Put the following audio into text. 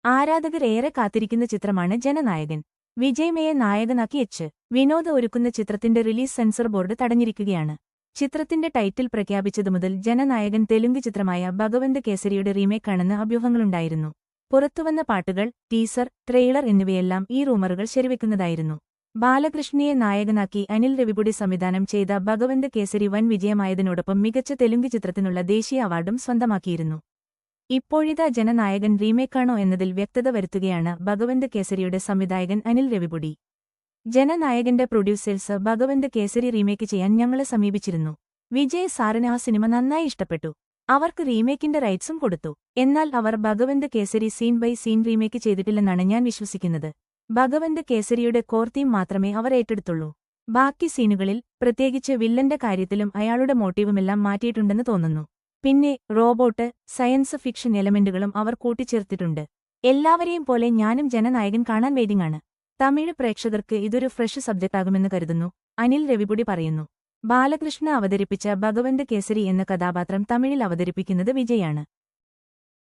ആരാധകർ ഏറെ കാത്തിരിക്കുന്ന ചിത്രമാണ് ജനനായകൻ. വിജയ്മയെ നായകനാക്കി വിനോദ് ഒരുക്കുന്ന ചിത്രത്തിന്റെ റിലീസ് സെൻസർ ബോർഡ് തടഞ്ഞിരിക്കുകയാണ്. ചിത്രത്തിന്റെ ടൈറ്റിൽ പ്രഖ്യാപിച്ചതുമുതൽ ജനനായകൻ തെലുങ്ക് ചിത്രമായ ഭഗവന്ത് കേസരിയുടെ റീമേക്കാണെന്ന് അഭ്യൂഹങ്ങളുണ്ടായിരുന്നു. പുറത്തുവന്ന പാട്ടുകൾ, ടീസർ, ട്രെയിലർ എന്നിവയെല്ലാം ഈ റൂമറുകൾ ശരിവെക്കുന്നതായിരുന്നു. ബാലകൃഷ്ണയെ നായകനാക്കി അനിൽ രവിപുടി സംവിധാനം ചെയ്ത ഭഗവന്ത് കേസരി വൻ വിജയമായതിനോടൊപ്പം മികച്ച തെലുങ്ക് ചിത്രത്തിനുള്ള ദേശീയ അവാർഡും സ്വന്തമാക്കിയിരുന്നു. ഇപ്പോഴിതാ ജനനായകൻ റീമേക്കാണോ എന്നതിൽ വ്യക്തത വരുത്തുകയാണ് ഭഗവന്ത് കേസരിയുടെ സംവിധായകൻ അനിൽ രവിപുടി. ജനനായകന്റെ പ്രൊഡ്യൂസേഴ്സ് ഭഗവന്ത് കേസരി റീമേക്ക് ചെയ്യാൻ ഞങ്ങളെ സമീപിച്ചിരുന്നു. വിജയ് സാറിന് ആ സിനിമ നന്നായി ഇഷ്ടപ്പെട്ടു. അവർക്ക് റീമേക്കിന്റെ റൈറ്റ്സും കൊടുത്തു. എന്നാൽ അവർ Bhagavanth Kesari scene by scene remake ചെയ്തിട്ടില്ലെന്നാണ് ഞാൻ വിശ്വസിക്കുന്നത്. ഭഗവന്ത് കേസരിയുടെ കോർ തീം മാത്രമേ അവർ ഏറ്റെടുത്തുള്ളൂ. ബാക്കി സീനുകളിൽ, പ്രത്യേകിച്ച് വില്ലന്റെ കാര്യത്തിലും അയാളുടെ മോട്ടീവുമെല്ലാം മാറ്റിയിട്ടുണ്ടെന്ന് തോന്നുന്നു. പിന്നെ റോബോട്ട്, സയൻസ് ഫിക്ഷൻ എലമെന്റുകളും അവർ കൂട്ടിച്ചേർത്തിട്ടുണ്ട്. എല്ലാവരെയും പോലെ ഞാനും ജനനായകൻ കാണാൻ വെയിറ്റിംഗാണ്. തമിഴ് പ്രേക്ഷകർക്ക് ഇതൊരു ഫ്രഷ് സബ്ജക്റ്റാകുമെന്ന് കരുതുന്നു, അനിൽ രവിപുടി പറയുന്നു. ബാലകൃഷ്ണ അവതരിപ്പിച്ച ഭഗവന്ത് കേസരി എന്ന കഥാപാത്രം തമിഴിൽ അവതരിപ്പിക്കുന്നത് വിജയാണ്.